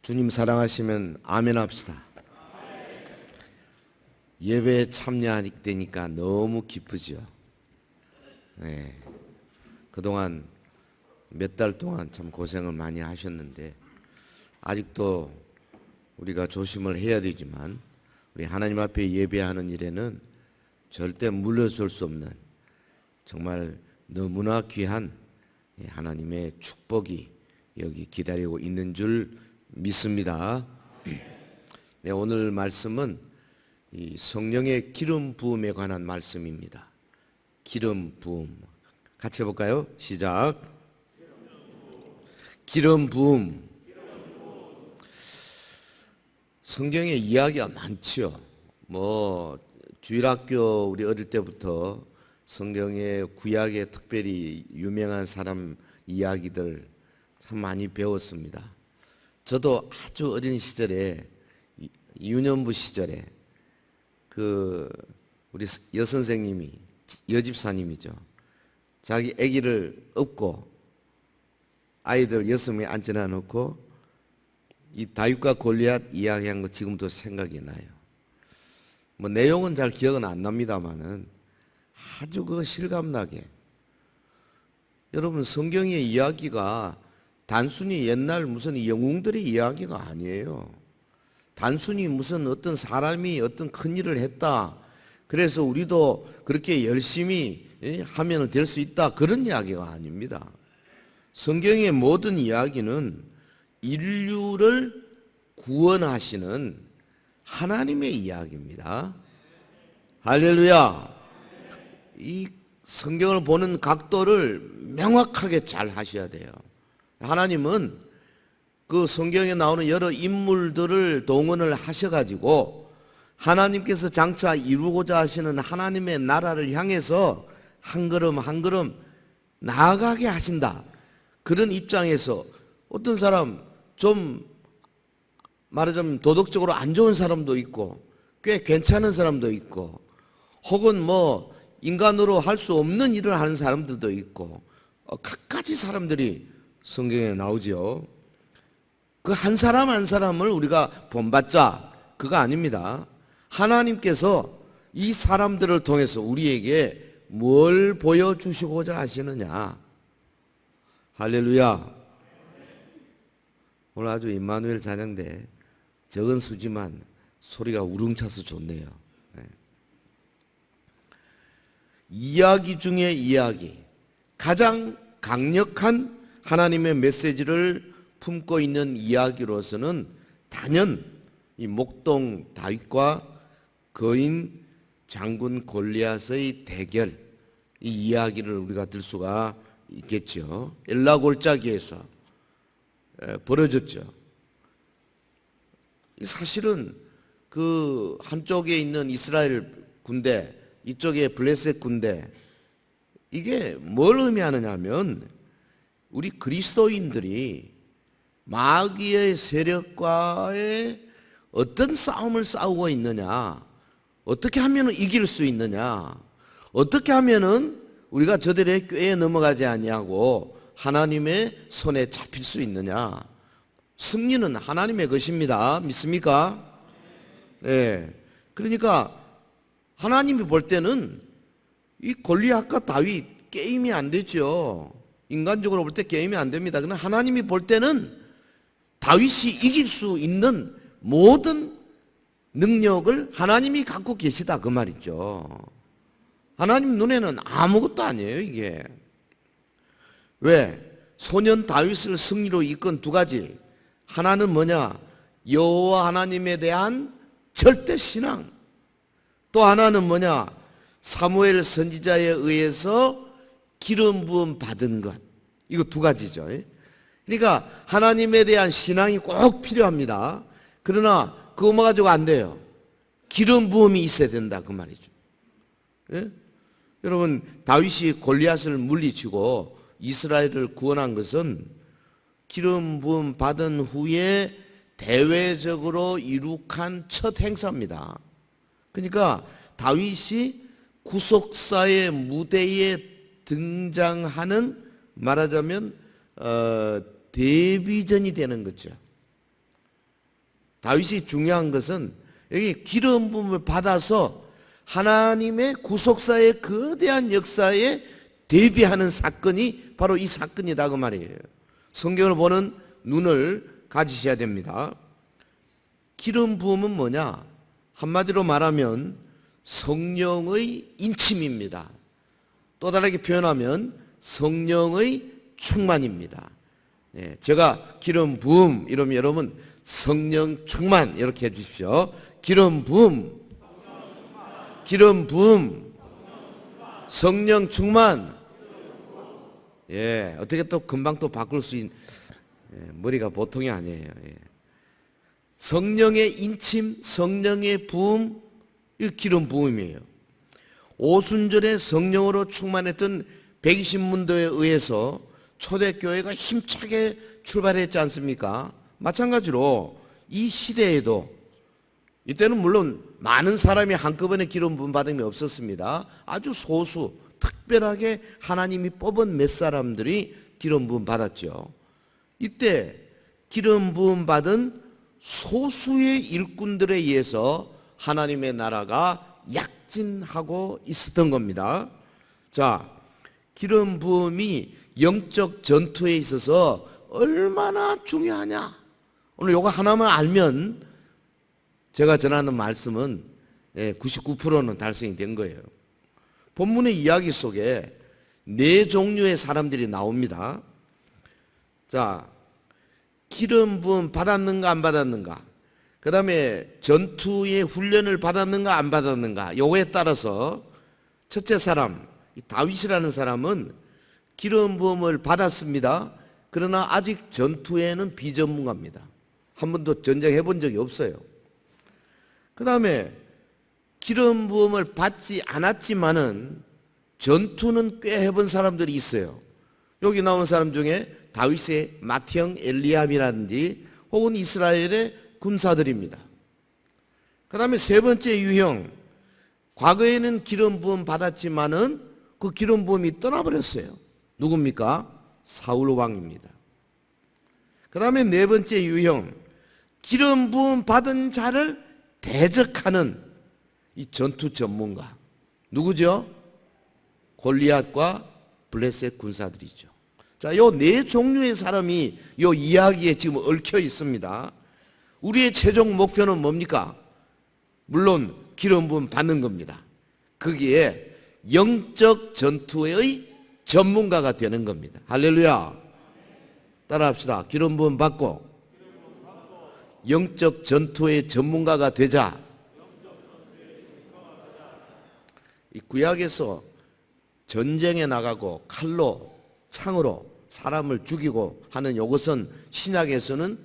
주님 사랑하시면 아멘 합시다. 예배에 참여하게 되니까 너무 기쁘죠. 네. 그동안 몇 달 동안 참 고생을 많이 하셨는데 아직도 우리가 조심을 해야 되지만 우리 하나님 앞에 예배하는 일에는 절대 물러설 수 없는 정말 너무나 귀한 하나님의 축복이 여기 기다리고 있는 줄 믿습니다. 네, 오늘 말씀은 이 성령의 기름 부음에 관한 말씀입니다. 기름 부음 같이 해볼까요? 시작. 기름 부음. 성경에 이야기가 많죠. 주일학교 우리 어릴 때부터 성경의 구약에 특별히 유명한 사람 이야기들 참 많이 배웠습니다. 저도 아주 어린 시절에 유년부 시절에 우리 여선생님이 여집사님이죠. 자기 아기를 업고 아이들 6명에 앉혀놔 놓고 이 다윗과 골리앗 이야기한 거 지금도 생각이 나요. 내용은 잘 기억은 안 납니다만은 아주 실감나게. 여러분, 성경의 이야기가 단순히 옛날 무슨 영웅들의 이야기가 아니에요. 단순히 무슨 어떤 사람이 어떤 큰 일을 했다, 그래서 우리도 그렇게 열심히 하면 될 수 있다, 그런 이야기가 아닙니다. 성경의 모든 이야기는 인류를 구원하시는 하나님의 이야기입니다. 할렐루야. 이 성경을 보는 각도를 명확하게 잘 하셔야 돼요. 하나님은 그 성경에 나오는 여러 인물들을 동원을 하셔가지고 하나님께서 장차 이루고자 하시는 하나님의 나라를 향해서 한 걸음 한 걸음 나아가게 하신다. 그런 입장에서 어떤 사람 좀 말하자면 도덕적으로 안 좋은 사람도 있고 꽤 괜찮은 사람도 있고 혹은 인간으로 할 수 없는 일을 하는 사람들도 있고 갖가지 사람들이 성경에 나오죠. 그 한 사람 한 사람을 우리가 본받자 그거 아닙니다. 하나님께서 이 사람들을 통해서 우리에게 뭘 보여주시고자 하시느냐. 할렐루야. 오늘 아주 임마누엘 찬양대 적은 수지만 소리가 우렁차서 좋네요. 네. 이야기 중에 이야기, 가장 강력한 하나님의 메시지를 품고 있는 이야기로서는 단연 이 목동 다윗과 거인 장군 골리앗의 대결, 이 이야기를 우리가 들 수가 있겠죠. 엘라 골짜기에서 벌어졌죠. 사실은 그 한쪽에 있는 이스라엘 군대, 이쪽에 블레셋 군대, 이게 뭘 의미하느냐 하면 우리 그리스도인들이 마귀의 세력과의 어떤 싸움을 싸우고 있느냐, 어떻게 하면 이길 수 있느냐, 어떻게 하면 우리가 저들의 꾀에 넘어가지 아니하고 하나님의 손에 잡힐 수 있느냐. 승리는 하나님의 것입니다. 믿습니까? 네. 그러니까 하나님이 볼 때는 이 골리앗과 다윗 게임이 안 되죠. 인간적으로 볼 때 게임이 안 됩니다. 그러나 하나님이 볼 때는 다윗이 이길 수 있는 모든 능력을 하나님이 갖고 계시다 그 말이죠. 하나님 눈에는 아무것도 아니에요 이게. 왜? 소년 다윗을 승리로 이끈 두 가지. 하나는 뭐냐? 여호와 하나님에 대한 절대 신앙. 또 하나는 뭐냐? 사무엘 선지자에 의해서 기름 부음 받은 것. 이거 두 가지죠. 그러니까 하나님에 대한 신앙이 꼭 필요합니다. 그러나 그거 가지고 안 돼요. 기름 부음이 있어야 된다 그 말이죠. 예? 여러분, 다윗이 골리앗을 물리치고 이스라엘을 구원한 것은 기름 부음 받은 후에 대외적으로 이룩한 첫 행사입니다. 그러니까 다윗이 구속사의 무대에 등장하는 말하자면 데뷔전이 되는 거죠. 다윗이 중요한 것은 여기 기름 부음을 받아서 하나님의 구속사의 거대한 역사에 대비하는 사건이 바로 이 사건이다 그 말이에요. 성경을 보는 눈을 가지셔야 됩니다. 기름 부음은 뭐냐? 한마디로 말하면 성령의 인침입니다. 또 다르게 표현하면 성령의 충만입니다. 제가 기름 부음 이러면 여러분 성령 충만 이렇게 해주십시오. 기름 부음, 기름 부음, 성령 충만. 어떻게 또 금방 또 바꿀 수 있는 머리가 보통이 아니에요. 성령의 인침, 성령의 부음, 이 기름 부음이에요. 오순절에 성령으로 충만했던 120문도에 의해서 초대교회가 힘차게 출발했지 않습니까? 마찬가지로 이 시대에도 이때는 물론 많은 사람이 한꺼번에 기름 부음 받음이 없었습니다. 아주 소수 특별하게 하나님이 뽑은 몇 사람들이 기름 부음 받았죠. 이때 기름 부음 받은 소수의 일꾼들에 의해서 하나님의 나라가 약진하고 있었던 겁니다. 자, 기름 부음이 영적 전투에 있어서 얼마나 중요하냐? 오늘 요거 하나만 알면 제가 전하는 말씀은 99%는 달성이 된 거예요. 본문의 이야기 속에 네 종류의 사람들이 나옵니다. 자, 기름 부음 받았는가 안 받았는가, 그 다음에 전투의 훈련을 받았는가 안 받았는가, 요거에 따라서 첫째 사람, 다윗이라는 사람은 기름 부음을 받았습니다. 그러나 아직 전투에는 비전문가입니다. 한 번도 전쟁해 본 적이 없어요. 그 다음에 기름 부음을 받지 않았지만은 전투는 꽤 해본 사람들이 있어요. 여기 나온 사람 중에 다윗의 맏형 엘리압이라든지 혹은 이스라엘의 군사들입니다. 그 다음에 세 번째 유형, 과거에는 기름 부음 받았지만은 그 기름 부음이 떠나버렸어요. 누굽니까? 사울 왕입니다. 그 다음에 네 번째 유형, 기름 부음 받은 자를 대적하는 이 전투 전문가, 누구죠? 골리앗과 블레셋 군사들이죠. 자, 요 네 종류의 사람이 요 이야기에 지금 얽혀 있습니다. 우리의 최종 목표는 뭡니까? 물론 기름 부음 받는 겁니다. 거기에 영적 전투의 전문가가 되는 겁니다. 할렐루야. 따라합시다. 기름 부음 받고 영적 전투의 전문가가 되자. 이 구약에서 전쟁에 나가고 칼로 창으로 사람을 죽이고 하는 이것은 신약에서는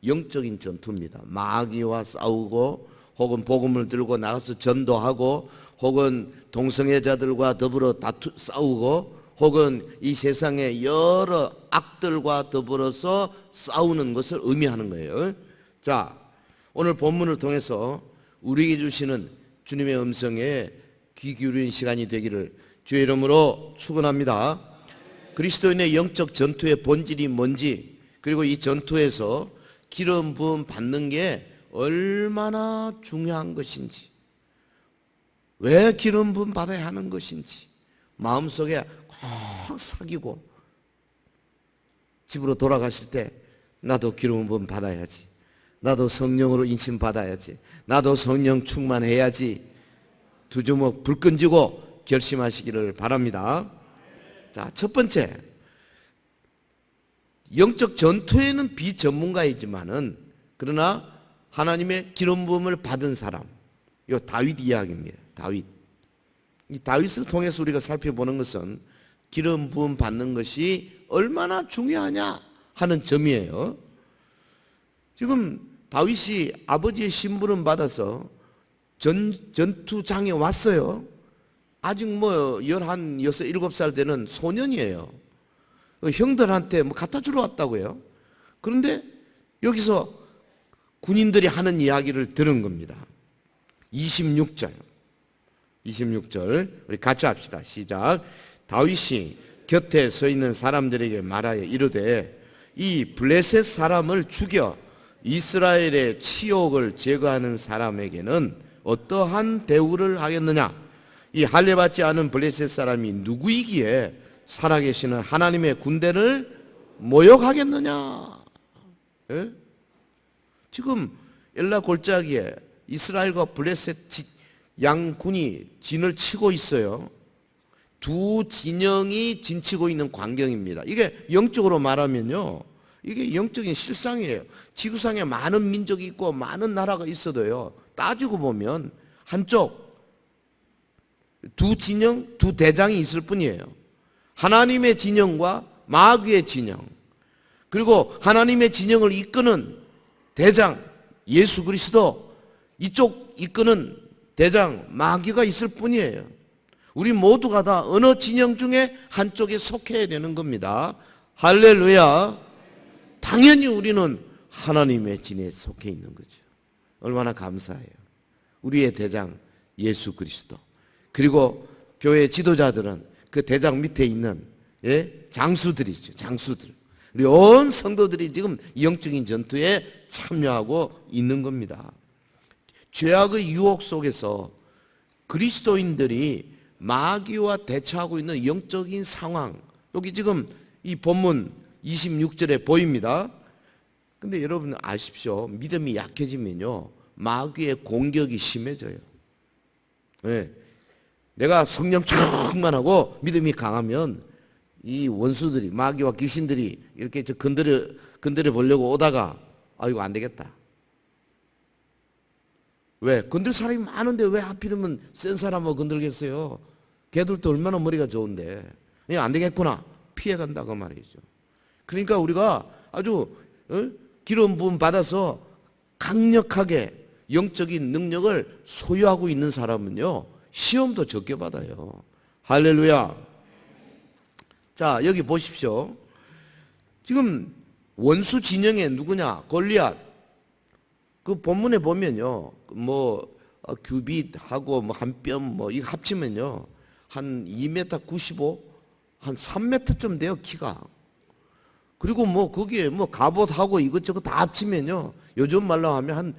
영적인 전투입니다. 마귀와 싸우고 혹은 복음을 들고 나가서 전도하고 혹은 동성애자들과 더불어 싸우고 혹은 이 세상의 여러 악들과 더불어서 싸우는 것을 의미하는 거예요. 자, 오늘 본문을 통해서 우리에게 주시는 주님의 음성에 귀 기울이는 시간이 되기를 주의 이름으로 축원합니다. 그리스도인의 영적 전투의 본질이 뭔지, 그리고 이 전투에서 기름 부음 받는 게 얼마나 중요한 것인지, 왜 기름 부음 받아야 하는 것인지 마음속에 꼭 사귀고 집으로 돌아가실 때 나도 기름 부음 받아야지, 나도 성령으로 인심 받아야지, 나도 성령 충만해야지 두 주먹 불 끈지고 결심하시기를 바랍니다. 자, 첫 번째, 영적 전투에는 비전문가이지만은 그러나 하나님의 기름 부음을 받은 사람, 이 다윗 이야기입니다. 다윗. 이 다윗을 통해서 우리가 살펴보는 것은 기름 부음 받는 것이 얼마나 중요하냐 하는 점이에요. 지금 다윗이 아버지의 심부름 받아서 전투장에 왔어요. 아직 뭐 11, 6, 7살 되는 소년이에요. 형들한테 뭐 갖다 주러 왔다고요. 그런데 여기서 군인들이 하는 이야기를 들은 겁니다. 26절 우리 같이 합시다. 시작. 다윗이 곁에 서 있는 사람들에게 말하여 이르되 이 블레셋 사람을 죽여 이스라엘의 치욕을 제거하는 사람에게는 어떠한 대우를 하겠느냐? 이 할례받지 않은 블레셋 사람이 누구이기에 살아계시는 하나님의 군대를 모욕하겠느냐? 예? 지금 엘라 골짜기에 이스라엘과 블레셋 양군이 진을 치고 있어요. 두 진영이 진치고 있는 광경입니다. 이게 영적으로 말하면요, 이게 영적인 실상이에요. 지구상에 많은 민족이 있고 많은 나라가 있어도요, 따지고 보면 한쪽 두 진영, 두 대장이 있을 뿐이에요. 하나님의 진영과 마귀의 진영, 그리고 하나님의 진영을 이끄는 대장 예수 그리스도, 이쪽 이끄는 대장 마귀가 있을 뿐이에요. 우리 모두가 다 어느 진영 중에 한쪽에 속해야 되는 겁니다. 할렐루야. 당연히 우리는 하나님의 진에 속해 있는 거죠. 얼마나 감사해요. 우리의 대장 예수 그리스도, 그리고 교회 지도자들은 그 대장 밑에 있는 장수들이죠. 장수들. 우리 온 성도들이 지금 영적인 전투에 참여하고 있는 겁니다. 죄악의 유혹 속에서 그리스도인들이 마귀와 대처하고 있는 영적인 상황, 여기 지금 이 본문 26절에 보입니다. 근데 여러분 아십시오. 믿음이 약해지면요, 마귀의 공격이 심해져요. 네. 내가 성령 충만하고 믿음이 강하면 이 원수들이, 마귀와 귀신들이 이렇게 건드려 보려고 오다가 이거 안 되겠다. 왜? 건들 사람이 많은데 왜 하필이면 센 사람하고 건들겠어요? 걔들도 얼마나 머리가 좋은데. 안 되겠구나. 피해간다 그 말이죠. 그러니까 우리가 아주 기름 부음 받아서 강력하게 영적인 능력을 소유하고 있는 사람은요, 시험도 적게 받아요. 할렐루야. 자, 여기 보십시오. 지금 원수 진영에 누구냐? 골리앗. 그 본문에 보면요, 규빗하고 한 뼘 이거 합치면요, 한 2m 95, 한 3m쯤 돼요, 키가. 그리고 거기에 갑옷하고 이것저것 다 합치면요, 요즘 말로 하면 한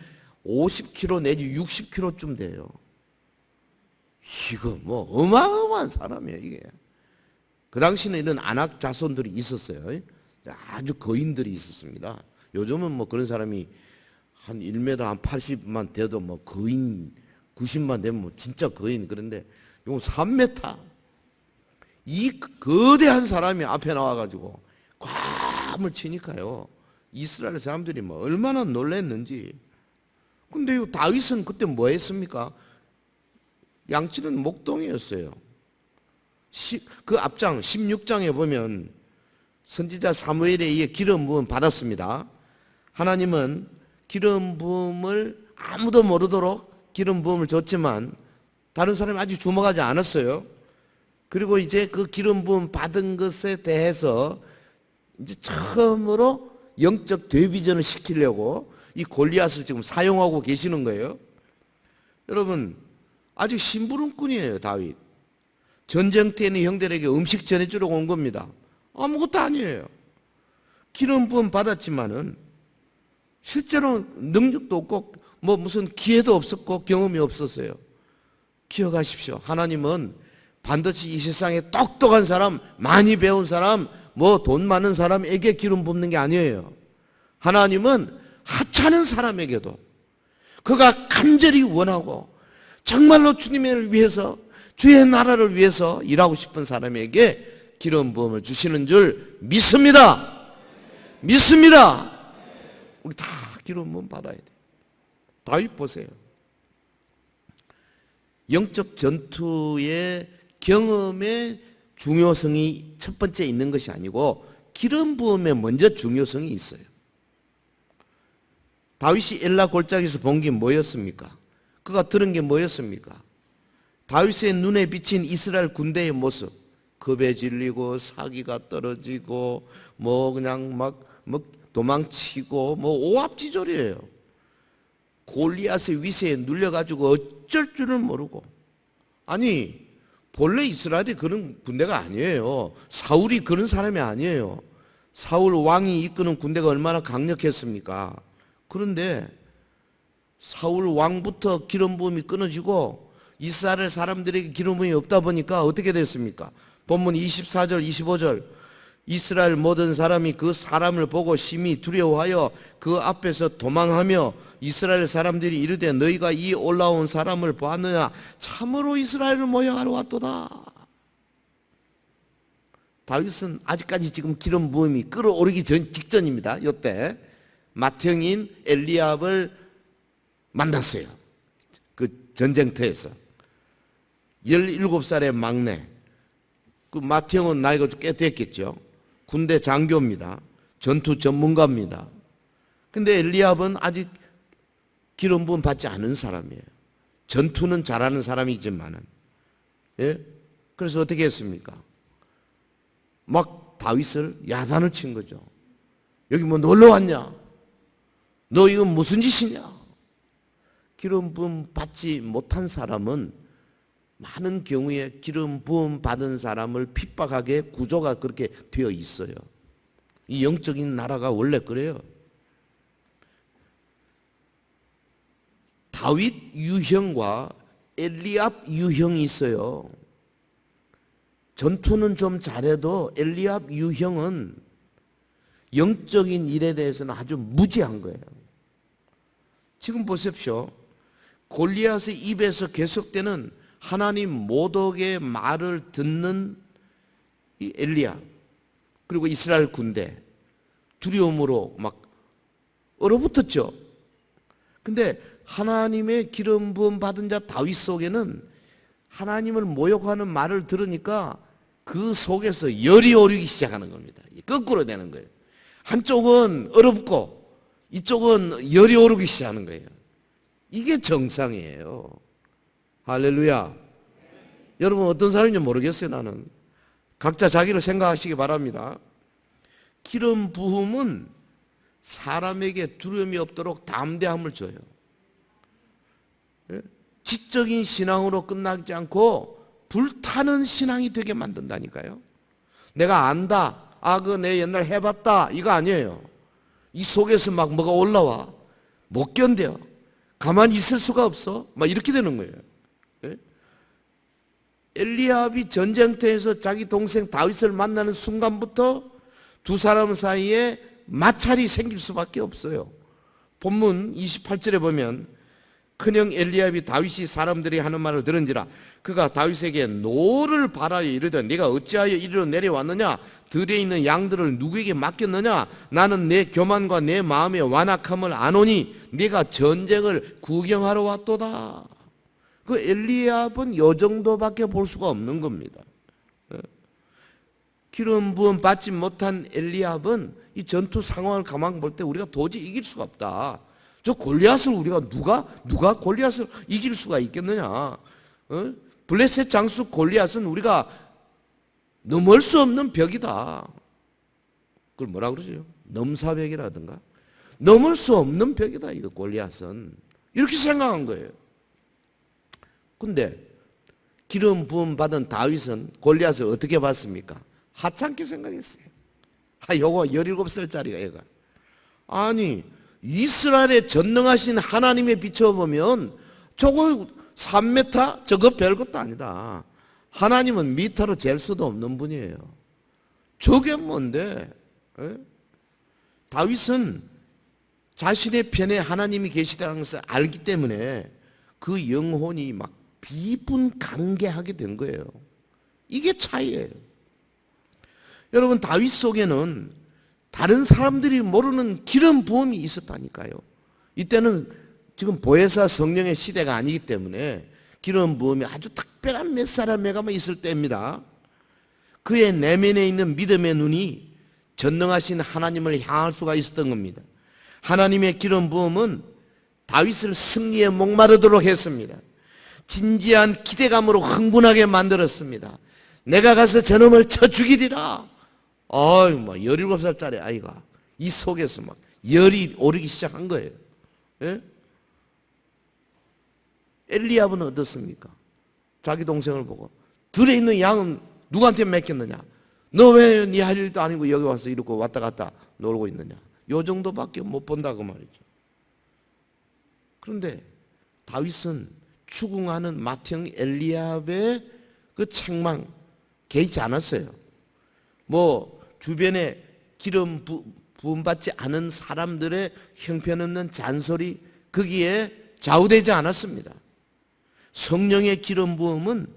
50kg 내지 60kg쯤 돼요. 이거 어마어마한 사람이에요, 이게. 그 당시에는 이런 안악 자손들이 있었어요. 아주 거인들이 있었습니다. 요즘은 그런 사람이 한 1m 한 80만 돼도 거인 90만 되면 진짜 거인. 그런데 이거 3m. 이 거대한 사람이 앞에 나와가지고 꽉을 치니까요, 이스라엘 사람들이 얼마나 놀랐는지. 근데 다윗은 그때 뭐 했습니까? 양치는 목동이었어요. 그 앞장 16장에 보면 선지자 사무엘에 의해 기름 부음 받았습니다. 하나님은 기름 부음을 아무도 모르도록 기름 부음을 줬지만 다른 사람이 아직 주목하지 않았어요. 그리고 이제 그 기름 부음 받은 것에 대해서 이제 처음으로 영적 대비전을 시키려고 이 골리앗을 지금 사용하고 계시는 거예요. 여러분, 아직 심부름꾼이에요, 다윗. 전쟁 때 있는 형들에게 음식 전해주러 온 겁니다. 아무것도 아니에요. 기름 부음 받았지만은 실제로 능력도 없고 무슨 기회도 없었고 경험이 없었어요. 기억하십시오. 하나님은 반드시 이 세상에 똑똑한 사람, 많이 배운 사람, 돈 많은 사람에게 기름 붓는 게 아니에요. 하나님은 하찮은 사람에게도, 그가 간절히 원하고 정말로 주님을 위해서, 주의 나라를 위해서 일하고 싶은 사람에게 기름 부음을 주시는 줄 믿습니다. 믿습니다. 우리 다 기름 부음 받아야 돼요. 다윗 보세요. 영적 전투의 경험의 중요성이 첫 번째 있는 것이 아니고 기름 부음에 먼저 중요성이 있어요. 다윗이 엘라 골짜기에서 본 게 뭐였습니까? 그가 들은 게 뭐였습니까? 다윗의 눈에 비친 이스라엘 군대의 모습, 겁에 질리고 사기가 떨어지고 그냥 도망치고 오합지졸이에요. 골리앗의 위세에 눌려가지고 어쩔 줄을 모르고. 아니, 본래 이스라엘이 그런 군대가 아니에요. 사울이 그런 사람이 아니에요. 사울 왕이 이끄는 군대가 얼마나 강력했습니까? 그런데 사울 왕부터 기름 부음이 끊어지고 이스라엘 사람들에게 기름 부음이 없다 보니까 어떻게 됐습니까? 본문 24절 25절 이스라엘 모든 사람이 그 사람을 보고 심히 두려워하여 그 앞에서 도망하며 이스라엘 사람들이 이르되 너희가 이 올라온 사람을 보았느냐 참으로 이스라엘을 모욕하러 왔도다. 다윗은 아직까지 지금 기름 부음이 끓어오르기 직전입니다. 이때 맏형인 엘리압을 만났어요. 그 전쟁터에서 17살의 막내, 그 맏형은 나이가 꽤 됐겠죠. 군대 장교입니다. 전투 전문가입니다. 근데 엘리압은 아직 기름 부음 받지 않은 사람이에요. 전투는 잘하는 사람이지만은, 예? 그래서 어떻게 했습니까? 막 다윗을 야단을 친 거죠. 여기 뭐 놀러 왔냐? 너 이건 무슨 짓이냐? 기름 부음 받지 못한 사람은 많은 경우에 기름 부음 받은 사람을 핍박하게 구조가 그렇게 되어 있어요. 이 영적인 나라가 원래 그래요. 다윗 유형과 엘리압 유형이 있어요. 전투는 좀 잘해도 엘리압 유형은 영적인 일에 대해서는 아주 무지한 거예요. 지금 보십시오. 골리앗의 입에서 계속되는 하나님 모독의 말을 듣는 이 엘리야 그리고 이스라엘 군대 두려움으로 막 얼어붙었죠. 근데 하나님의 기름 부음 받은 자 다윗 속에는 하나님을 모욕하는 말을 들으니까 그 속에서 열이 오르기 시작하는 겁니다. 거꾸로 되는 거예요. 한쪽은 얼어붙고 이쪽은 열이 오르기 시작하는 거예요. 이게 정상이에요. 할렐루야. 여러분 어떤 사람인지 모르겠어요. 나는 각자 자기를 생각하시기 바랍니다. 기름 부음은 사람에게 두려움이 없도록 담대함을 줘요. 지적인 신앙으로 끝나지 않고 불타는 신앙이 되게 만든다니까요. 내가 안다, 그거 내 옛날 해봤다, 이거 아니에요. 이 속에서 막 뭐가 올라와 못 견뎌, 가만히 있을 수가 없어, 막 이렇게 되는 거예요. 엘리압이 전쟁터에서 자기 동생 다윗을 만나는 순간부터 두 사람 사이에 마찰이 생길 수밖에 없어요. 본문 28절에 보면 큰형 엘리압이 다윗이 사람들이 하는 말을 들은지라 그가 다윗에게 노를 바라여 이르되 네가 어찌하여 이리로 내려왔느냐 들에 있는 양들을 누구에게 맡겼느냐 나는 내 교만과 내 마음의 완악함을 아노니 네가 전쟁을 구경하러 왔도다. 그 엘리압은 요 정도밖에 볼 수가 없는 겁니다. 기름 부음 받지 못한 엘리압은 이 전투 상황을 가만 볼 때 우리가 도저히 이길 수가 없다. 저 골리앗을 우리가 누가 골리앗을 이길 수가 있겠느냐? 블레셋 장수 골리앗은 우리가 넘을 수 없는 벽이다. 그걸 뭐라 그러죠? 넘사벽이라든가 넘을 수 없는 벽이다. 이거 골리앗은 이렇게 생각한 거예요. 근데 기름 부음 받은 다윗은 골리앗을 어떻게 봤습니까? 하찮게 생각했어요. 요거 17살짜리가 얘가. 아니 이스라엘의 전능하신 하나님에 비춰보면 저거 3m? 저거 별것도 아니다. 하나님은 미터로 잴 수도 없는 분이에요. 저게 뭔데? 다윗은 자신의 편에 하나님이 계시다는 것을 알기 때문에 그 영혼이 막 비분간개하게 된 거예요. 이게 차이예요. 여러분 다윗 속에는 다른 사람들이 모르는 기름 부음이 있었다니까요. 이때는 지금 보혜사 성령의 시대가 아니기 때문에 기름 부음이 아주 특별한 몇 사람에게만 있을 때입니다. 그의 내면에 있는 믿음의 눈이 전능하신 하나님을 향할 수가 있었던 겁니다. 하나님의 기름 부음은 다윗을 승리에 목마르도록 했습니다. 진지한 기대감으로 흥분하게 만들었습니다. 내가 가서 저놈을 쳐 죽이리라. 막 17살짜리 아이가 이 속에서 막 열이 오르기 시작한 거예요. 예? 엘리압은 어떻습니까? 자기 동생을 보고 들에 있는 양은 누구한테 맡겼느냐? 너 왜 네 할 일도 아니고 여기 와서 이러고 왔다 갔다 놀고 있느냐? 요 정도밖에 못 본다고 말이죠. 그런데 다윗은 추궁하는 맏형 엘리압의 그 책망 개의치 않았어요. 뭐 주변에 기름 부음받지 않은 사람들의 형편없는 잔소리 거기에 좌우되지 않았습니다. 성령의 기름 부음은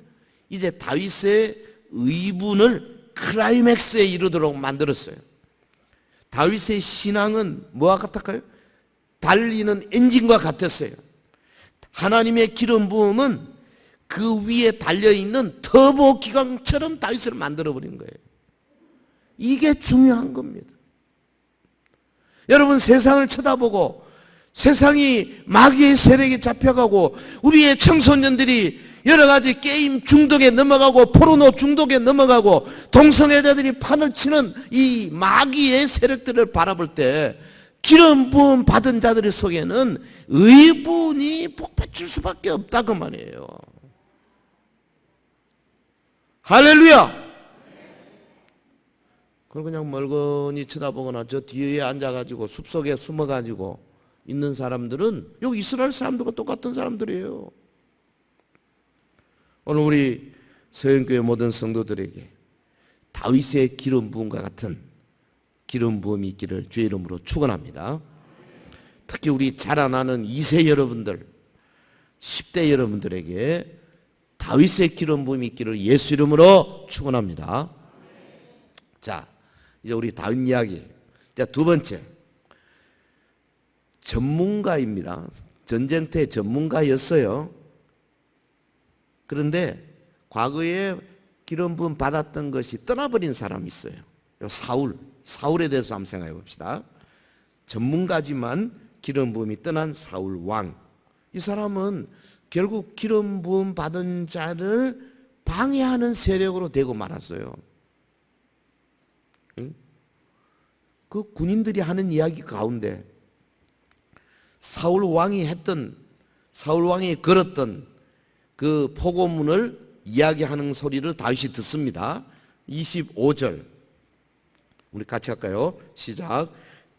이제 다윗의 의분을 클라이맥스에 이르도록 만들었어요. 다윗의 신앙은 뭐와 같을까요? 달리는 엔진과 같았어요. 하나님의 기름 부음은 그 위에 달려있는 터보 기관처럼 다윗을 만들어버린 거예요. 이게 중요한 겁니다. 여러분, 세상을 쳐다보고 세상이 마귀의 세력에 잡혀가고 우리의 청소년들이 여러 가지 게임 중독에 넘어가고 포르노 중독에 넘어가고 동성애자들이 판을 치는 이 마귀의 세력들을 바라볼 때 기름 부음 받은 자들 속에는 의분이 폭발칠 수밖에 없다 그 말이에요. 할렐루야. 그럼 그냥 멀거니 쳐다보거나 저 뒤에 앉아가지고 숲속에 숨어가지고 있는 사람들은 여기 이스라엘 사람들과 똑같은 사람들이에요. 오늘 우리 서영교회 모든 성도들에게 다윗의 기름 부음과 같은 기름 부음이 있기를 주의 이름으로 축원합니다. 특히 우리 자라나는 2세 여러분들, 10대 여러분들에게 다윗의 기름 부음이 있기를 예수 이름으로 축원합니다. 자, 이제 우리 다윗 이야기. 자, 두 번째. 전문가입니다. 전쟁터의 전문가였어요. 그런데 과거에 기름 부음 받았던 것이 떠나버린 사람이 있어요. 사울에 대해서 한번 생각해 봅시다. 전문가지만 기름 부음이 떠난 사울 왕. 이 사람은 결국 기름 부음 받은 자를 방해하는 세력으로 되고 말았어요. 그 군인들이 하는 이야기 가운데 사울 왕이 걸었던 그 포고문을 이야기하는 소리를 다윗이 듣습니다. 25절 우리 같이 할까요? 시작.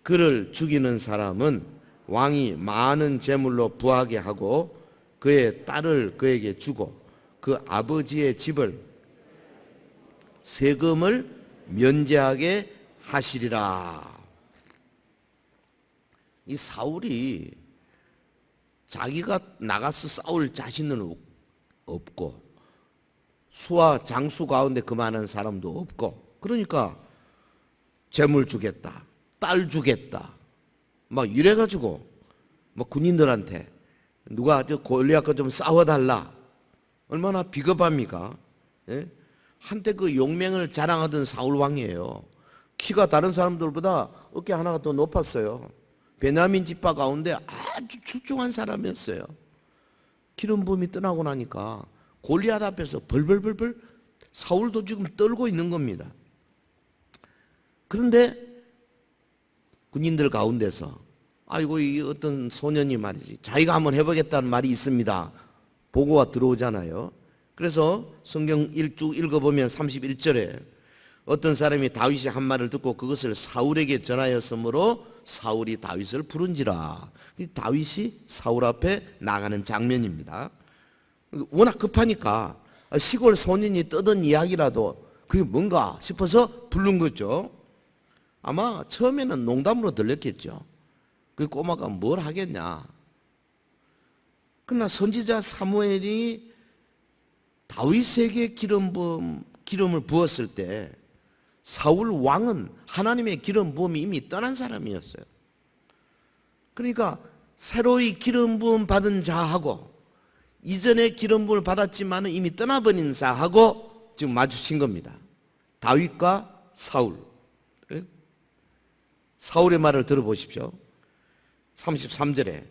그를 죽이는 사람은 왕이 많은 재물로 부하게 하고 그의 딸을 그에게 주고 그 아버지의 집을 세금을 면제하게 하시리라. 이 사울이 자기가 나가서 싸울 자신은 없고 수와 장수 가운데 그만한 사람도 없고, 그러니까 재물 주겠다, 딸 주겠다 막 이래가지고 뭐 군인들한테 누가 저 골리앗과 좀 싸워달라. 얼마나 비겁합니까? 예? 한때 그 용맹을 자랑하던 사울 왕이에요. 키가 다른 사람들보다 어깨 하나가 더 높았어요. 베냐민 지파 가운데 아주 출중한 사람이었어요. 기름 부음이 떠나고 나니까 골리앗 앞에서 벌벌벌벌 사울도 지금 떨고 있는 겁니다. 그런데 군인들 가운데서 아이고 이 어떤 소년이 말이지 자기가 한번 해보겠다는 말이 있습니다. 보고가 들어오잖아요. 그래서 성경 쭉 읽어보면 31절에 어떤 사람이 다윗이 한 말을 듣고 그것을 사울에게 전하였으므로 사울이 다윗을 부른지라. 다윗이 사울 앞에 나가는 장면입니다. 워낙 급하니까 시골 소년이 떠든 이야기라도 그게 뭔가 싶어서 부른 거죠. 아마 처음에는 농담으로 들렸겠죠. 그 꼬마가 뭘 하겠냐. 그러나 선지자 사무엘이 다윗에게 기름을 부었을 때 사울 왕은 하나님의 기름 부음이 이미 떠난 사람이었어요. 그러니까 새로이 기름 부음 받은 자하고 이전에 기름 부음을 받았지만 이미 떠나버린 자하고 지금 마주친 겁니다. 다윗과 사울. 사울의 말을 들어보십시오. 33절에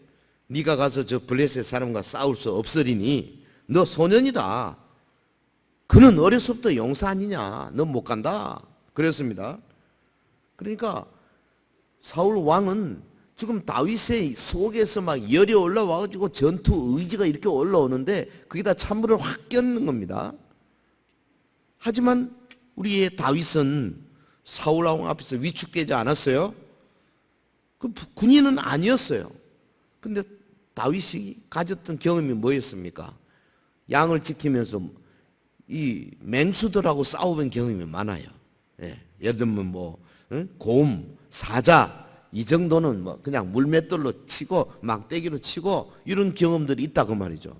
네가 가서 저 블레셋 사람과 싸울 수 없으리니 너 소년이다. 그는 어려서부터 용사 아니냐. 너 못 간다. 그랬습니다. 그러니까 사울 왕은 지금 다윗의 속에서 막 열이 올라와가지고 전투 의지가 이렇게 올라오는데 거기다 찬물을 확 꼈는 겁니다. 하지만 우리의 다윗은 사울 왕 앞에서 위축되지 않았어요. 그 군인은 아니었어요. 근데 다윗이 가졌던 경험이 뭐였습니까? 양을 지키면서 이 맹수들하고 싸워본 경험이 많아요. 예, 예를 들면 뭐 곰, 사자 이 정도는 뭐 그냥 물맷돌로 치고 막대기로 치고 이런 경험들이 있다고 말이죠.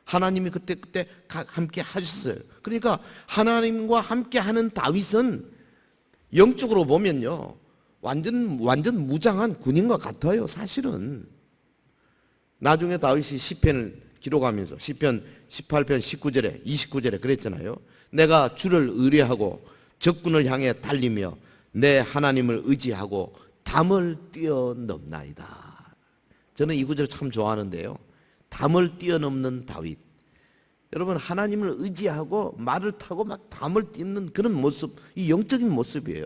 하나님이 그때 함께 하셨어요. 그러니까 하나님과 함께 하는 다윗은 영적으로 보면요 완전 무장한 군인과 같아요. 사실은 나중에 다윗이 시편을 기록하면서 시편 18편 19절에 29절에 그랬잖아요. 내가 주를 의뢰하고 적군을 향해 달리며 내 하나님을 의지하고 담을 뛰어넘나이다. 저는 이 구절 참 좋아하는데요. 담을 뛰어넘는 다윗. 여러분 하나님을 의지하고 말을 타고 막 담을 뛰는 그런 모습, 이 영적인 모습이에요.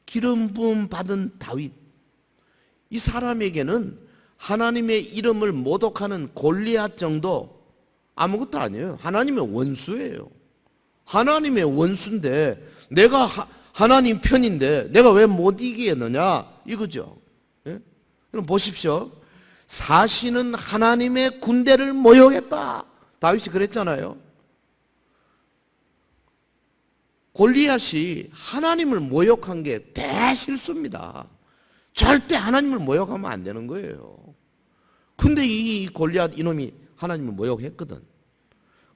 기름 부음 받은 다윗. 이 사람에게는 하나님의 이름을 모독하는 골리앗 정도 아무것도 아니에요. 하나님의 원수예요. 하나님의 원수인데 내가 하나님 편인데 내가 왜 못 이기겠느냐 이거죠. 예? 그럼 보십시오. 사시는 하나님의 군대를 모욕했다. 다윗이 그랬잖아요. 골리앗이 하나님을 모욕한 게 대실수입니다. 절대 하나님을 모욕하면 안 되는 거예요. 근데 이 골리앗 이놈이 하나님을 모욕했거든.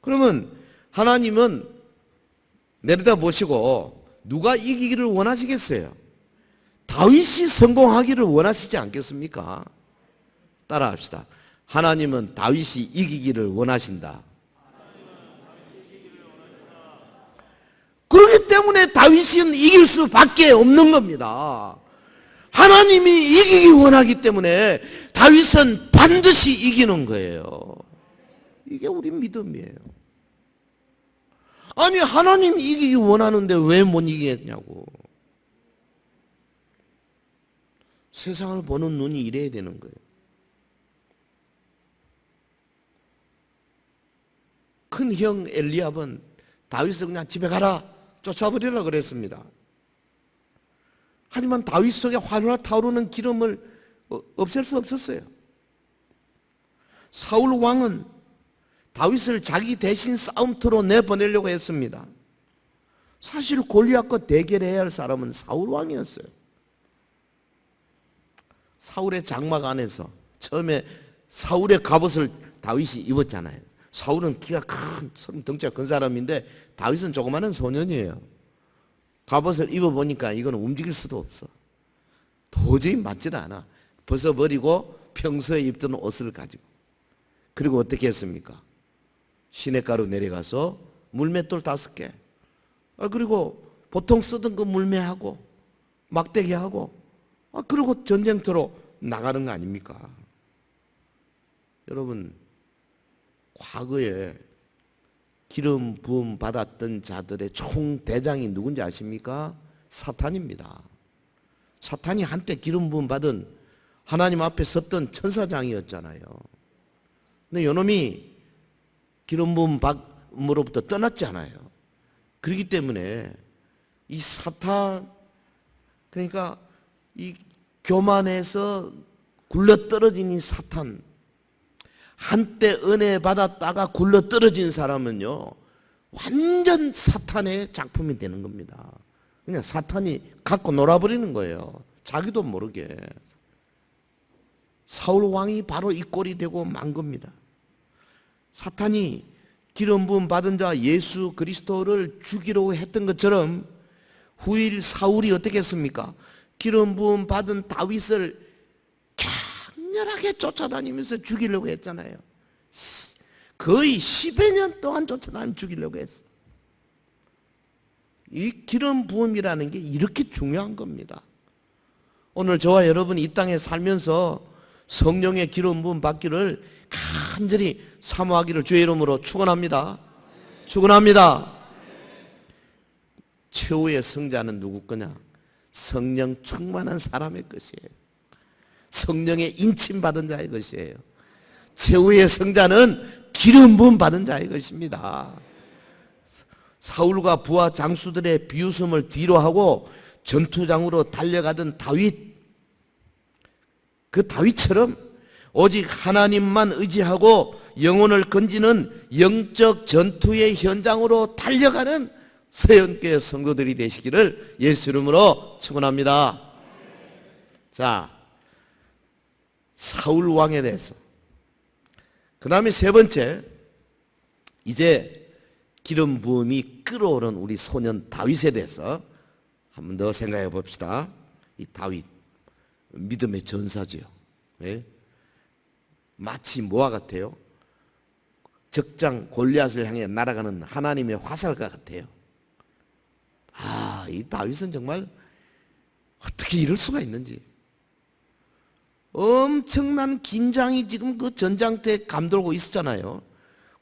그러면 하나님은 내려다 보시고 누가 이기기를 원하시겠어요? 다윗이 성공하기를 원하시지 않겠습니까? 따라합시다. 하나님은 다윗이 이기기를 원하신다. 그렇기 때문에 다윗은 이길 수밖에 없는 겁니다. 하나님이 이기기 원하기 때문에 다윗은 반드시 이기는 거예요. 이게 우리 믿음이에요. 아니 하나님이 이기기 원하는데 왜 못 이기겠냐고. 세상을 보는 눈이 이래야 되는 거예요. 큰 형 엘리압은 다윗을 그냥 집에 가라 쫓아버리려고 그랬습니다. 하지만 다윗 속에 활활 타오르는 기름을 없앨 수 없었어요. 사울 왕은 다윗을 자기 대신 싸움터로 내보내려고 했습니다. 사실 골리앗과 대결해야 할 사람은 사울 왕이었어요. 사울의 장막 안에서 처음에 사울의 갑옷을 다윗이 입었잖아요. 사울은 키가 큰 덩치가 큰 사람인데 다윗은 조그마한 소년이에요. 갑옷을 입어보니까 이건 움직일 수도 없어. 도저히 맞질 않아. 벗어버리고 평소에 입던 옷을 가지고. 그리고 어떻게 했습니까? 시냇가로 내려가서 물맷돌 5개. 그리고 보통 쓰던 그 물매하고 막대기하고 그리고 전쟁터로 나가는 거 아닙니까? 여러분 과거에 기름 부음 받았던 자들의 총대장이 누군지 아십니까? 사탄입니다. 사탄이 한때 기름 부음 받은 하나님 앞에 섰던 천사장이었잖아요. 근데 요놈이 기름 부음 받음으로부터 떠났잖아요. 그렇기 때문에 이 사탄, 그러니까 이 교만에서 굴러떨어진 이 사탄, 한때 은혜 받았다가 굴러떨어진 사람은요 완전 사탄의 작품이 되는 겁니다. 그냥 사탄이 갖고 놀아버리는 거예요. 자기도 모르게. 사울 왕이 바로 이 꼴이 되고 만 겁니다. 사탄이 기름 부음 받은 자 예수 그리스도를 죽이려고 했던 것처럼 후일 사울이 어떻게 했습니까? 기름 부음 받은 다윗을 강렬하게 쫓아다니면서 죽이려고 했잖아요. 거의 10여 년 동안 쫓아다니면서 죽이려고 했어. 이 기름 부음이라는 게 이렇게 중요한 겁니다. 오늘 저와 여러분이 이 땅에 살면서 성령의 기름 부음 받기를 간절히 사모하기를 주의 이름으로 축원합니다. 축원합니다. 최후의 성자는 누구 거냐? 성령 충만한 사람의 것이에요. 성령의 인침받은 자의 것이에요. 최후의 성자는 기름 부음 받은 자의 것입니다. 사울과 부하 장수들의 비웃음을 뒤로하고 전투장으로 달려가던 다윗, 그 다윗처럼 오직 하나님만 의지하고 영혼을 건지는 영적 전투의 현장으로 달려가는 서영교회 성도들이 되시기를 예수 이름으로 축원합니다. 자, 사울 왕에 대해서. 그 다음에 세 번째, 이제 기름 부음이 끓어오른 우리 소년 다윗에 대해서 한 번 더 생각해 봅시다. 이 다윗, 믿음의 전사지요. 네? 마치 뭐와 같아요? 적장 골리앗을 향해 날아가는 하나님의 화살과 같아요. 아, 이 다윗은 정말 어떻게 이럴 수가 있는지. 엄청난 긴장이 지금 그 전장터에 감돌고 있었잖아요.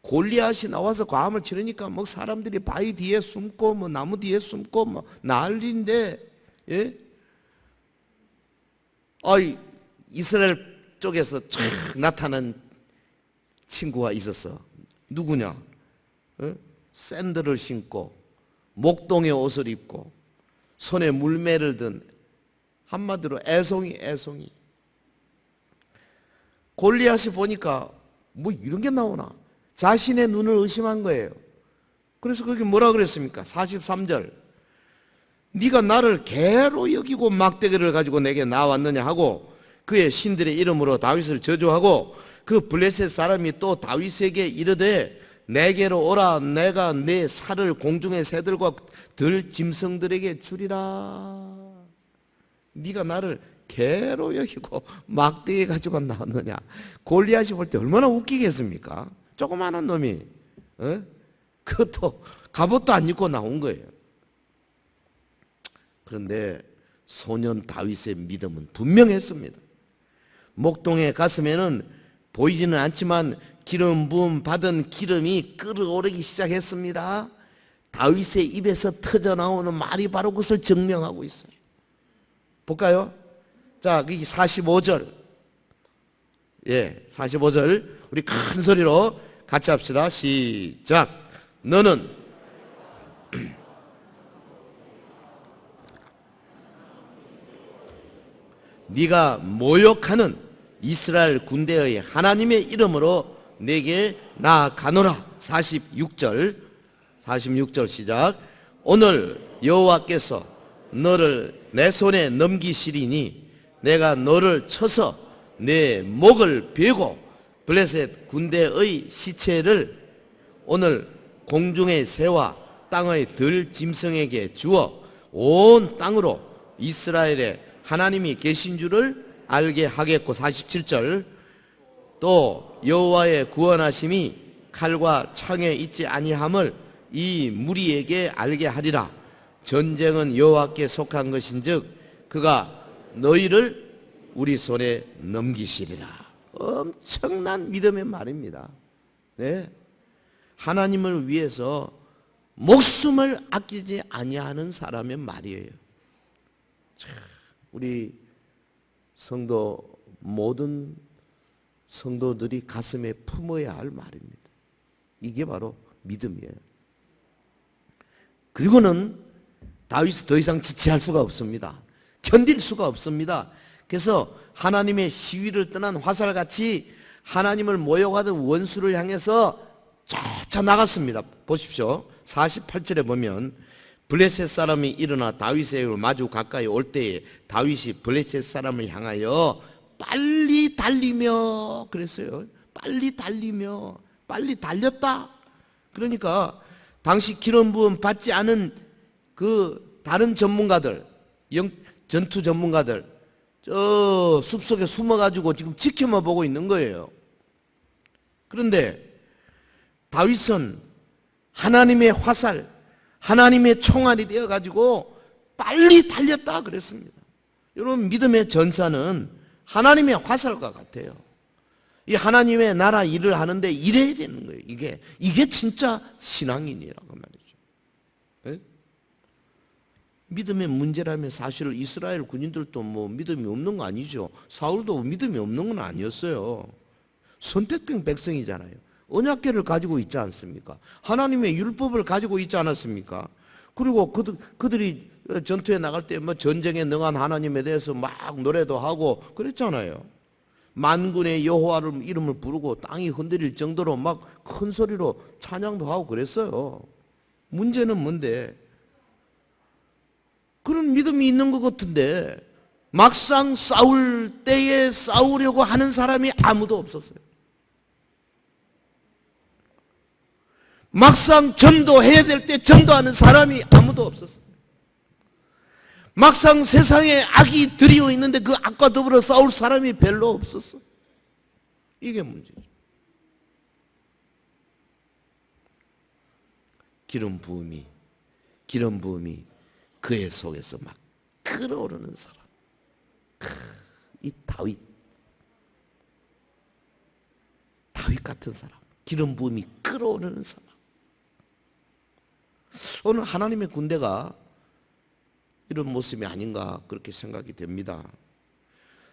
골리앗이 나와서 과함을 치르니까 뭐 사람들이 바위 뒤에 숨고 뭐 나무 뒤에 숨고 뭐 난리인데, 예? 이스라엘 쪽에서 촥 나타난 친구가 있었어. 누구냐? 샌들을 신고 목동의 옷을 입고 손에 물매를 든, 한마디로 애송이. 골리앗이 보니까 뭐 이런 게 나오나? 자신의 눈을 의심한 거예요. 그래서 거기 뭐라 그랬습니까? 43절. 네가 나를 개로 여기고 막대기를 가지고 내게 나왔느냐 하고 그의 신들의 이름으로 다윗을 저주하고 그 블레셋 사람이 또 다윗에게 이르되 내게로 오라, 내가 내 살을 공중의 새들과 들 짐승들에게 주리라. 네가 나를 개로 여기고 막대기 가지고 나왔느냐. 골리앗이 볼 때 얼마나 웃기겠습니까? 조그마한 놈이, 그것도 갑옷도 안 입고 나온 거예요. 그런데 소년 다윗의 믿음은 분명했습니다. 목동의 가슴에는 보이지는 않지만 기름 부음 받은 기름이 끓어오르기 시작했습니다. 다윗의 입에서 터져나오는 말이 바로 그것을 증명하고 있어요. 볼까요? 자, 여기 45절. 예, 45절. 우리 큰 소리로 같이 합시다. 시작. 너는 네가 모욕하는 이스라엘 군대의 하나님의 이름으로 내게 나아가노라. 46절 시작. 오늘 여호와께서 너를 내 손에 넘기시리니 내가 너를 쳐서 내 목을 베고 블레셋 군대의 시체를 오늘 공중의 새와 땅의 들 짐승에게 주어 온 땅으로 이스라엘의 하나님이 계신 줄을 알게 하겠고. 47절. 또 여호와의 구원하심이 칼과 창에 있지 아니함을 이 무리에게 알게 하리라. 전쟁은 여호와께 속한 것인즉 그가 너희를 우리 손에 넘기시리라. 엄청난 믿음의 말입니다. 네? 하나님을 위해서 목숨을 아끼지 아니하는 사람의 말이에요. 우리 성도, 모든 성도들이 가슴에 품어야 할 말입니다. 이게 바로 믿음이에요. 그리고는 다윗이 더 이상 지체할 수가 없습니다. 견딜 수가 없습니다. 그래서 하나님의 시위를 떠난 화살같이 하나님을 모욕하던 원수를 향해서 쫓아나갔습니다. 보십시오. 48절에 보면 블레셋 사람이 일어나 다윗에게 마주 가까이 올 때에 다윗이 블레셋 사람을 향하여 빨리 달리며 그랬어요. 빨리 달렸다. 그러니까 당시 기름 부음 받지 않은 그 다른 전문가들, 전투 전문가들 저 숲속에 숨어가지고 지금 지켜만 보고 있는 거예요. 그런데 다윗은 하나님의 화살, 하나님의 총알이 되어가지고 빨리 달렸다 그랬습니다. 여러분, 믿음의 전사는 하나님의 화살과 같아요. 이 하나님의 나라 일을 하는데 이래야 되는 거예요. 이게 진짜 신앙인이라고 말이죠. 네? 믿음의 문제라면 사실 이스라엘 군인들도 뭐 믿음이 없는 거 아니죠. 사울도 믿음이 없는 건 아니었어요. 선택된 백성이잖아요. 언약궤를 가지고 있지 않습니까? 하나님의 율법을 가지고 있지 않았습니까? 그리고 그들이 전투에 나갈 때 뭐 전쟁에 능한 하나님에 대해서 막 노래도 하고 그랬잖아요. 만군의 여호와를 이름을 부르고 땅이 흔들릴 정도로 막 큰 소리로 찬양도 하고 그랬어요. 문제는 뭔데? 그런 믿음이 있는 것 같은데 막상 싸울 때에 싸우려고 하는 사람이 아무도 없었어요. 막상 전도해야 될 때 전도하는 사람이 아무도 없었어요. 막상 세상에 악이 들이어 있는데 그 악과 더불어 싸울 사람이 별로 없었어. 이게 문제죠. 기름 부음이 그의 속에서 막 끓어오르는 사람. 이 다윗 같은 사람, 기름 부음이 끓어오르는 사람. 오늘 하나님의 군대가 이런 모습이 아닌가 그렇게 생각이 됩니다.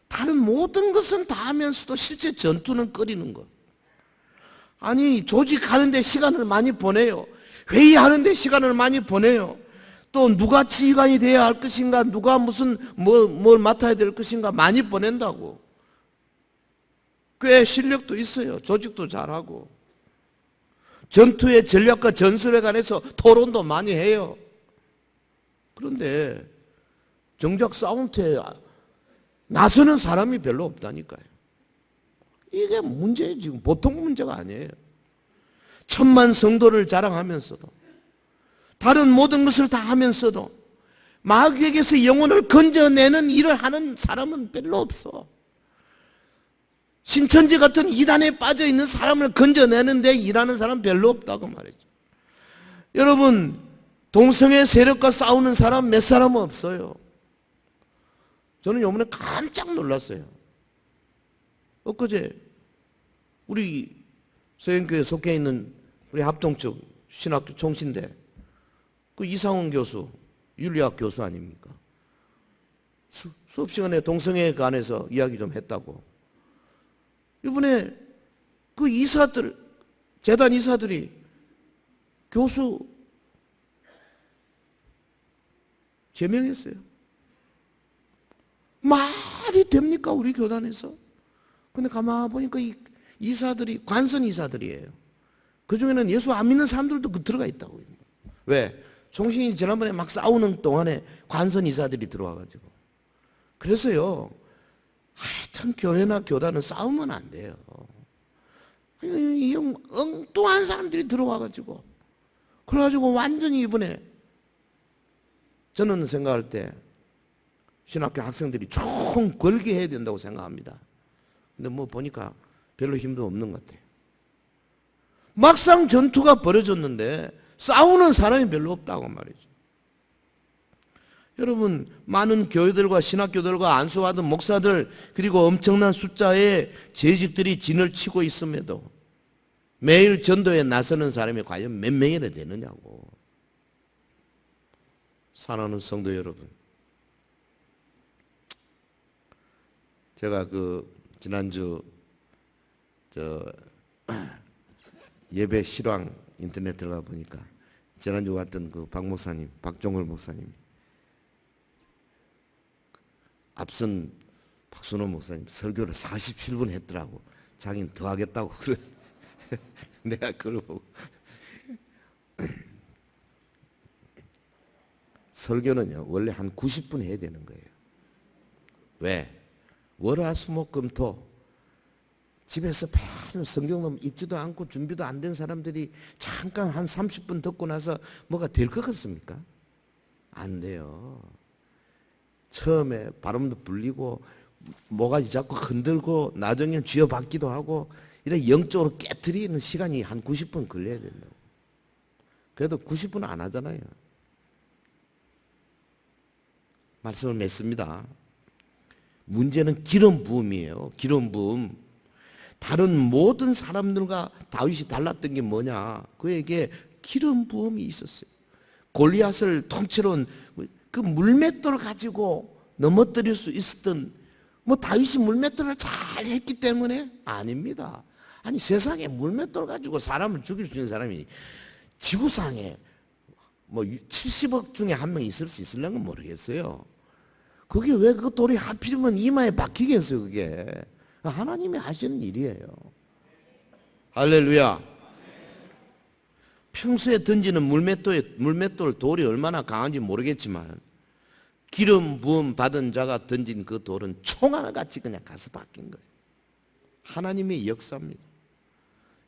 다른 모든 것은 다 하면서도 실제 전투는 끓이는 것. 아니, 조직하는데 시간을 많이 보내요. 회의하는데 시간을 많이 보내요. 또 누가 지휘관이 되어야 할 것인가, 누가 무슨 뭘 맡아야 될 것인가 많이 보낸다고. 꽤 실력도 있어요. 조직도 잘하고. 전투의 전략과 전술에 관해서 토론도 많이 해요. 그런데 정작 싸움터에 나서는 사람이 별로 없다니까요. 이게 문제예요. 지금 보통 문제가 아니에요. 천만 성도를 자랑하면서도, 다른 모든 것을 다 하면서도 마귀에게서 영혼을 건져내는 일을 하는 사람은 별로 없어. 신천지 같은 이단에 빠져 있는 사람을 건져내는데 일하는 사람 별로 없다고 말이죠. 여러분, 동성애 세력과 싸우는 사람 몇 사람은 없어요. 저는 요번에 깜짝 놀랐어요. 엊그제 우리 서영교회에 속해 있는 우리 합동측 신학교 총신대 그 이상훈 교수, 윤리학 교수 아닙니까? 수업 시간에 동성애에 관해서 이야기 좀 했다고. 이번에 그 이사들, 재단 이사들이 교수 제명했어요. 말이 됩니까, 우리 교단에서? 근데 가만히 보니까 이 이사들이 관선 이사들이에요. 그 중에는 예수 안 믿는 사람들도 들어가 있다고요. 왜? 총신이 지난번에 막 싸우는 동안에 관선 이사들이 들어와가지고. 그래서요, 하여튼 교회나 교단은 싸우면 안 돼요. 이 엉뚱한 사람들이 들어와가지고. 그래가지고 완전히 이번에 저는 생각할 때 신학교 학생들이 총 걸게 해야 된다고 생각합니다. 근데 뭐 보니까 별로 힘도 없는 것 같아요. 막상 전투가 벌어졌는데 싸우는 사람이 별로 없다고 말이죠. 여러분, 많은 교회들과 신학교들과 안수받은 목사들 그리고 엄청난 숫자의 재직들이 진을 치고 있음에도 매일 전도에 나서는 사람이 과연 몇 명이나 되느냐고. 사랑하는 성도 여러분, 제가 지난주 예배 실황 인터넷 들어가 보니까 지난주 왔던 그 박 목사님, 박종걸 목사님, 앞선 박순호 목사님 설교를 47분 했더라고. 자기는 더 하겠다고. 그래. 내가 그걸 보고 설교는요 원래 한 90분 해야 되는 거예요. 왜? 월화수목금토 집에서 별로 성경도 읽지도 않고 준비도 안 된 사람들이 잠깐 한 30분 듣고 나서 뭐가 될 것 같습니까? 안 돼요. 처음에 발음도 불리고 뭐가지 자꾸 흔들고 나중에는 쥐어박기도 하고 이렇게 영적으로 깨트리는 시간이 한 90분 걸려야 된다고. 그래도 90분 안 하잖아요. 말씀을 맺습니다. 문제는 기름 부음이에요. 기름 부음. 다른 모든 사람들과 다윗이 달랐던 게 뭐냐? 그에게 기름 부음이 있었어요. 골리앗을 통째로 그 물맷돌을 가지고 넘어뜨릴 수 있었던, 다윗이 물맷돌을 잘 했기 때문에? 아닙니다. 아니, 세상에 물맷돌 가지고 사람을 죽일 수 있는 사람이 지구상에 70억 중에 한 명 있을 수 있을려면 모르겠어요. 그게 왜 그 돌이 하필이면 이마에 박히겠어요, 그게. 하나님이 하시는 일이에요. 할렐루야. 평소에 던지는 물맷돌 돌이 얼마나 강한지 모르겠지만 기름 부음 받은 자가 던진 그 돌은 총알같이 그냥 가서 박힌 거예요. 하나님의 역사입니다.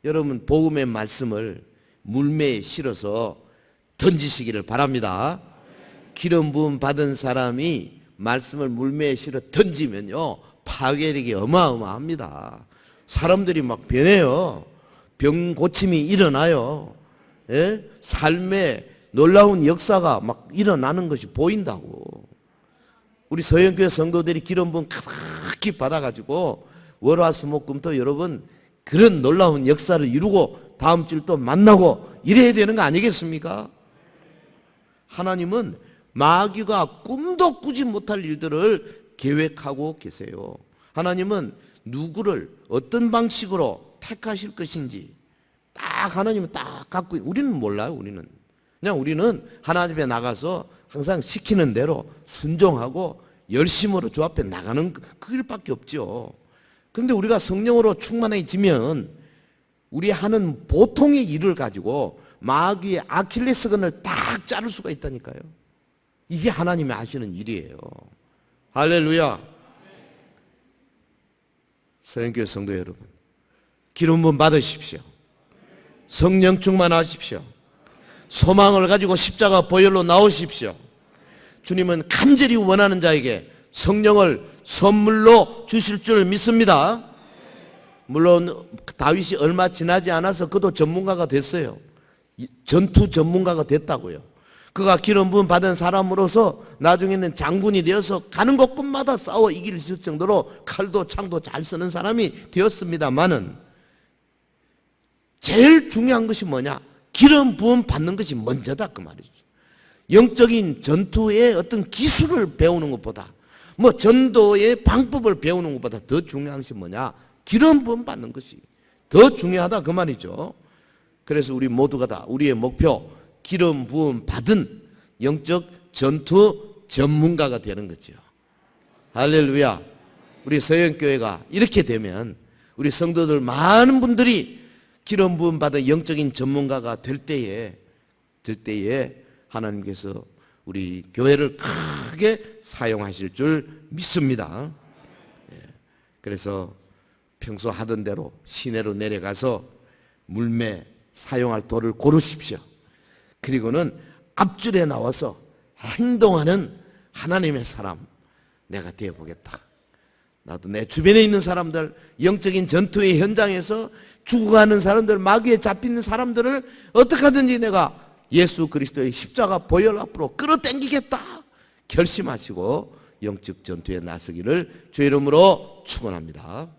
여러분 복음의 말씀을 물매에 실어서 던지시기를 바랍니다. 기름 부음 받은 사람이 말씀을 물매에 실어 던지면요 파괴력이 어마어마합니다. 사람들이 막 변해요. 병 고침이 일어나요. 예? 삶에 놀라운 역사가 막 일어나는 것이 보인다고. 우리 서영교회 성도들이 기름 부음 가득히 받아가지고 월화수목금토 여러분 그런 놀라운 역사를 이루고 다음 주를 또 만나고 이래야 되는 거 아니겠습니까? 하나님은 마귀가 꿈도 꾸지 못할 일들을 계획하고 계세요. 하나님은 누구를 어떤 방식으로 택하실 것인지 딱 하나님은 딱 갖고 우리는 몰라요. 우리는 하나님 앞에 나가서 항상 시키는 대로 순종하고 열심으로 주 앞에 나가는 그 일밖에 없죠. 그런데 우리가 성령으로 충만해지면 우리 하는 보통의 일을 가지고 마귀의 아킬레스건을 딱 자를 수가 있다니까요. 이게 하나님이 하시는 일이에요. 할렐루야. 서영교회 성도 여러분, 기름 부음 받으십시오. 성령 충만하십시오. 소망을 가지고 십자가 보혈로 나오십시오. 주님은 간절히 원하는 자에게 성령을 선물로 주실 줄 믿습니다. 물론 다윗이 얼마 지나지 않아서 그도 전문가가 됐어요. 전투 전문가가 됐다고요. 그가 기름 부음 받은 사람으로서 나중에는 장군이 되어서 가는 곳곳마다 싸워 이길 수 있을 정도로 칼도 창도 잘 쓰는 사람이 되었습니다마는 제일 중요한 것이 뭐냐? 기름 부음 받는 것이 먼저다 그 말이죠. 영적인 전투의 어떤 기술을 배우는 것보다 전도의 방법을 배우는 것보다 더 중요한 것이 뭐냐? 기름 부음 받는 것이 더 중요하다 그 말이죠. 그래서 우리 모두가 다 우리의 목표 기름 부음 받은 영적 전투 전문가가 되는 거죠. 할렐루야. 우리 서영교회가 이렇게 되면 우리 성도들 많은 분들이 기름 부음 받은 영적인 전문가가 될 때에 하나님께서 우리 교회를 크게 사용하실 줄 믿습니다. 그래서 평소 하던 대로 시내로 내려가서 물매 사용할 돌을 고르십시오. 그리고는 앞줄에 나와서 행동하는 하나님의 사람 내가 되어보겠다. 나도 내 주변에 있는 사람들 영적인 전투의 현장에서 죽어가는 사람들 마귀에 잡히는 사람들을 어떻게 하든지 내가 예수 그리스도의 십자가 보혈 앞으로 끌어당기겠다 결심하시고 영적 전투에 나서기를 주의 이름으로 축원합니다.